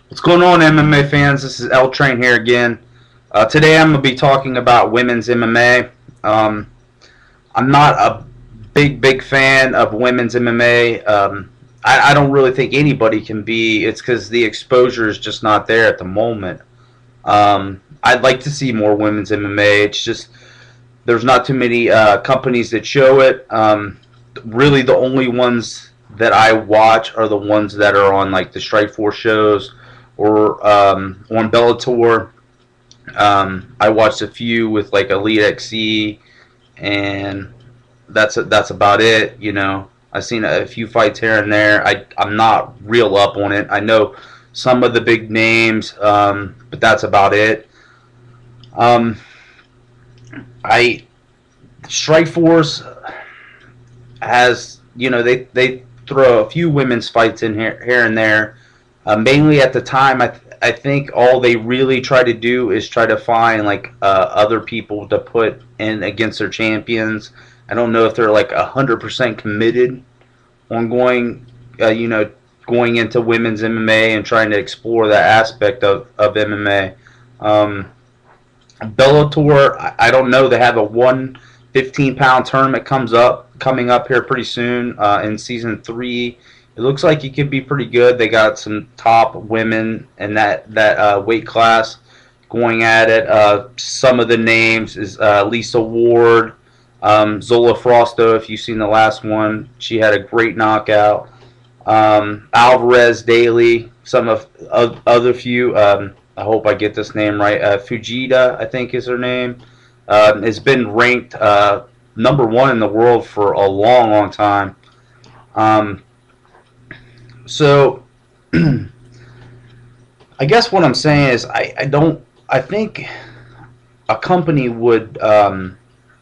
What's going on, MMA fans? This is LTrain here again. Today I'm going to be talking about women's MMA. I'm not a big fan of women's MMA. I don't really think anybody can be. It's because the exposure is just not there at the moment. I'd like to see more women's MMA. It's just there's not too many companies that show it. Really, the only ones that I watch are the ones that are on like the Strikeforce shows or on Bellator. I watched a few with like Elite XC, and that's about it. You know, I've seen a few fights here and there. I'm not real up on it. I know some of the big names, but that's about it. I Strikeforce has, you know, they throw a few women's fights in here and there. Mainly at the time, I think all they really try to do is try to find like other people to put in against their champions. I don't know if they're like 100% committed on going into women's MMA and trying to explore that aspect of MMA. Bellator, I don't know. They have a 115-pound tournament coming up here pretty soon in season 3. It looks like it could be pretty good. They got some top women in that weight class going at it. Some of the names is Lisa Ward, Zola Frosto. If you've seen the last one, she had a great knockout. Alvarez Daly. Some of other few. I hope I get this name right. Fujita, I think is her name. Has been ranked #1 in the world for a long time. So, I guess what I'm saying is I think a company would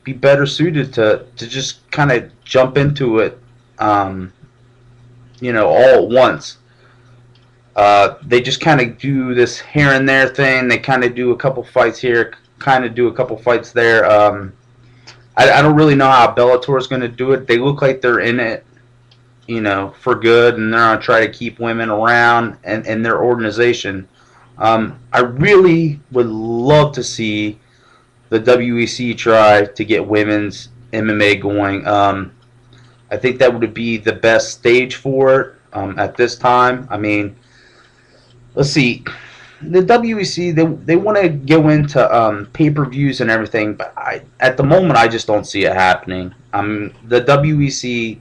be better suited to just kind of jump into it, you know, all at once. They just kind of do this here and there thing. They kind of do a couple fights here, kind of do a couple fights there. I don't really know how Bellator is going to do it. They look like they're in it, you know, for good, and they're going to try to keep women around and their organization. I really would love to see the WEC try to get women's MMA going. I think that would be the best stage for it at this time. I mean, let's see. The WEC, they want to go into pay-per-views and everything, but at the moment I just don't see it happening. The WEC,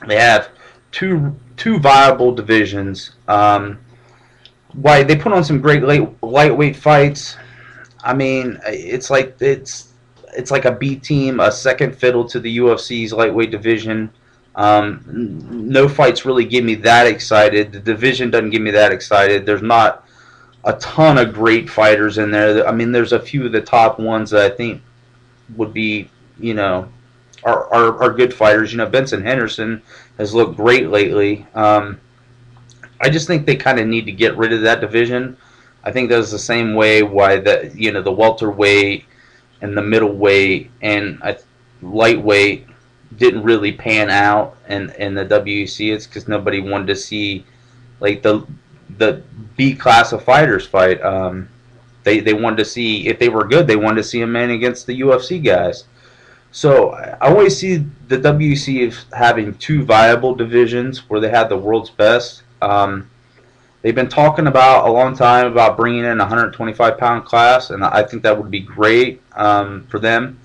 they have two viable divisions. Why they put on some great lightweight fights. I mean, it's like a B team, a second fiddle to the UFC's lightweight division. No fights really get me that excited. The division doesn't get me that excited. There's not a ton of great fighters in there. I mean, there's a few of the top ones that I think would be, you know, are good fighters. You know, Benson Henderson has looked great lately. I just think they kind of need to get rid of that division. I think that's the same way why the welterweight and the middleweight and lightweight didn't really pan out in the WEC. It's because nobody wanted to see like the B class of fighters fight. They wanted to see, if they were good, they wanted to see them in against the UFC guys. So I always see the WEC as having two viable divisions where they have the world's best. They've been talking about a long time about bringing in a 125-pound class, and I think that would be great for them.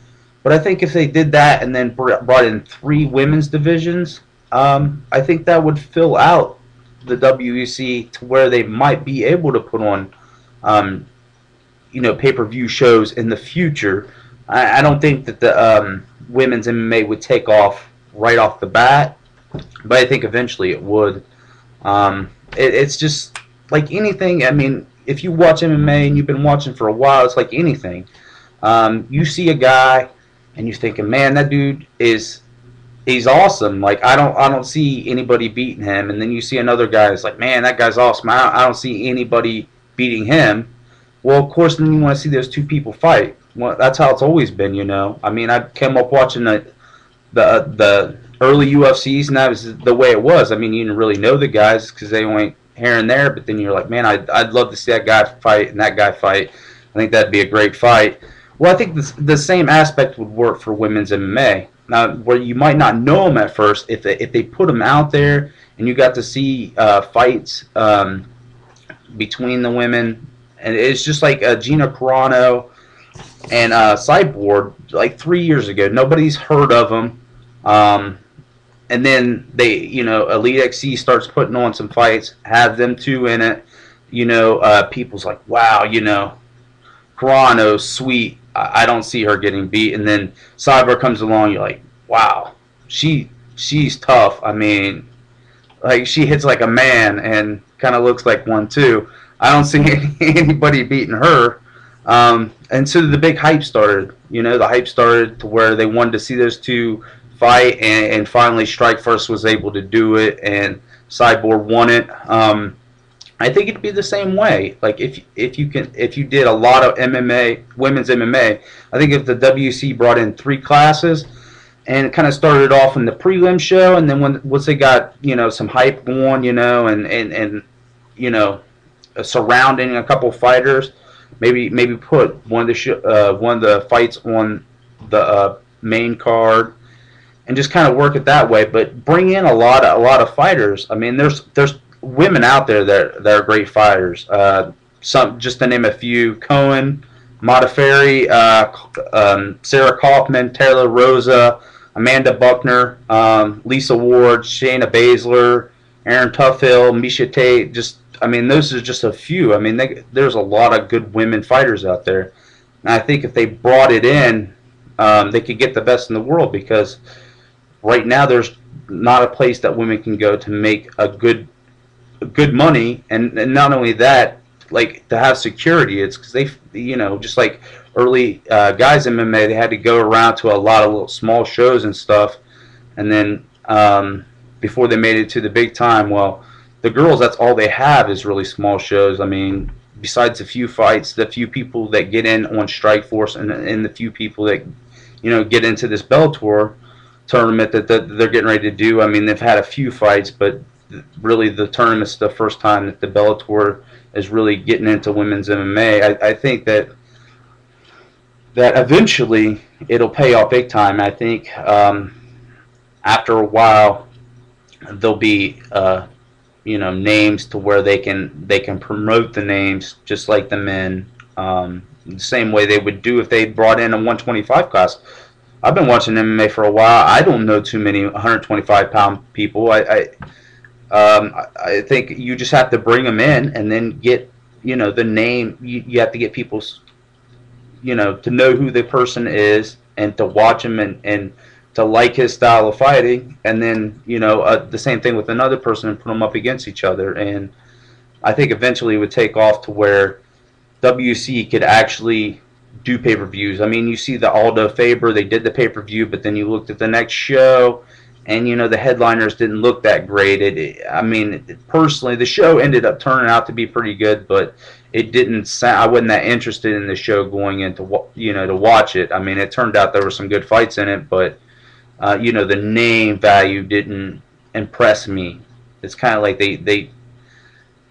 But I think if they did that and then brought in 3 women's divisions, I think that would fill out the WEC to where they might be able to put on, you know, pay-per-view shows in the future. I don't think that the women's MMA would take off right off the bat, but I think eventually it would. It's just like anything. I mean, if you watch MMA and you've been watching for a while, it's like anything. You see a guy and you're thinking, man, that dude he's awesome. Like I don't see anybody beating him. And then you see another guy that's like, man, that guy's awesome. I don't see anybody beating him. Well, of course, then you want to see those two people fight. Well, that's how it's always been, you know. I mean, I came up watching the early UFCs, and that was the way it was. I mean, you didn't really know the guys because they only here and there, but then you're like, man, I'd love to see that guy fight and that guy fight. I think that'd be a great fight. Well, I think the same aspect would work for women's MMA. Now, where you might not know them at first, if they put them out there and you got to see fights between the women, and it's just like Gina Carano and Cyborg, like 3 years ago. Nobody's heard of them. And then they, Elite XC starts putting on some fights, have them two in it. People's like, wow, Carano's sweet. I don't see her getting beat. And then Cyborg comes along, you're like, wow, she's tough. I mean, like, she hits like a man and kind of looks like one too. I don't see anybody beating her. And so the big hype started. The hype started to where they wanted to see those two fight, and finally Strikeforce was able to do it, and Cyborg won it. I think it'd be the same way. Like, if you did a lot of MMA, women's MMA, I think if the WC brought in 3 classes and kind of started off in the prelim show, and then once they got some hype going, and surrounding a couple fighters, maybe put one of the fights on the main card, and just kind of work it that way. But bring in a lot of fighters. I mean, there's women out there that are great fighters. Some, just to name a few: Cohen, Modafferi, Sarah Kaufman, Taylor Rosa, Amanda Buckner, Lisa Ward, Shayna Baszler, Aaron Tufhill, Misha Tate. Those are just a few. I mean, there's a lot of good women fighters out there. And I think if they brought it in, they could get the best in the world, because right now there's not a place that women can go to make a good money, and not only that, like, to have security. It's because they, just like early guys in MMA, they had to go around to a lot of little small shows and stuff, and then before they made it to the big time. Well, the girls, that's all they have is really small shows. I mean, besides a few fights, the few people that get in on Strikeforce, and the few people that get into this Bellator tournament that they're getting ready to do. I mean, they've had a few fights, but really the tournament's the first time that the Bellator is really getting into women's MMA. I think that eventually it'll pay off big time. I think after a while there'll be names to where they can promote the names just like the men, the same way they would do if they brought in a 125 class. I've been watching MMA for a while. I don't know too many 125-pound people. I think you just have to bring them in, and then get the name. You have to get people to know who the person is, and to watch him, and to like his style of fighting, and then the same thing with another person, and put them up against each other. And I think eventually it would take off to where WC could actually do pay-per-views. I mean, you see the Aldo Faber, they did the pay-per-view, but then you looked at the next show, and the headliners didn't look that great. Personally, the show ended up turning out to be pretty good, but it didn't sound, I wasn't that interested in the show going into to watch it. I mean, it turned out there were some good fights in it, but the name value didn't impress me. It's kind of like they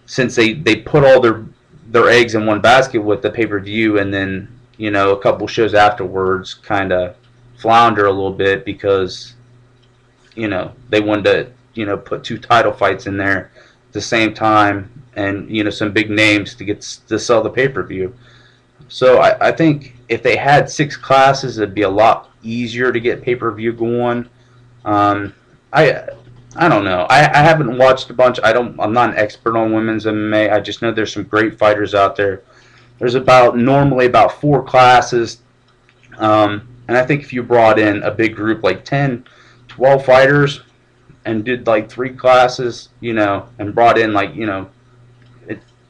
since they put all their eggs in one basket with the pay-per-view, and then a couple shows afterwards kind of flounder a little bit, because they wanted to put 2 title fights in there at the same time, and some big names to sell the pay-per-view. So I think if they had 6 classes, it'd be a lot easier to get pay-per-view going. I don't know. I haven't watched a bunch. I'm not an expert on women's MMA. I just know there's some great fighters out there. There's normally about 4 classes, and I think if you brought in a big group like 10, 12 fighters, and did like 3 classes, and brought in like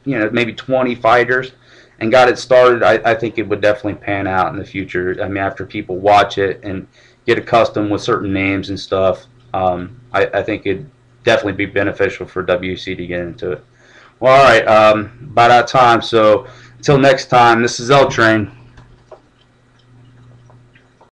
maybe 20 fighters, and got it started, I think it would definitely pan out in the future. I mean, after people watch it and get accustomed with certain names and stuff, I think it'd definitely be beneficial for WC to get into it. Well, all right, about out of time. So until next time, this is LTrain.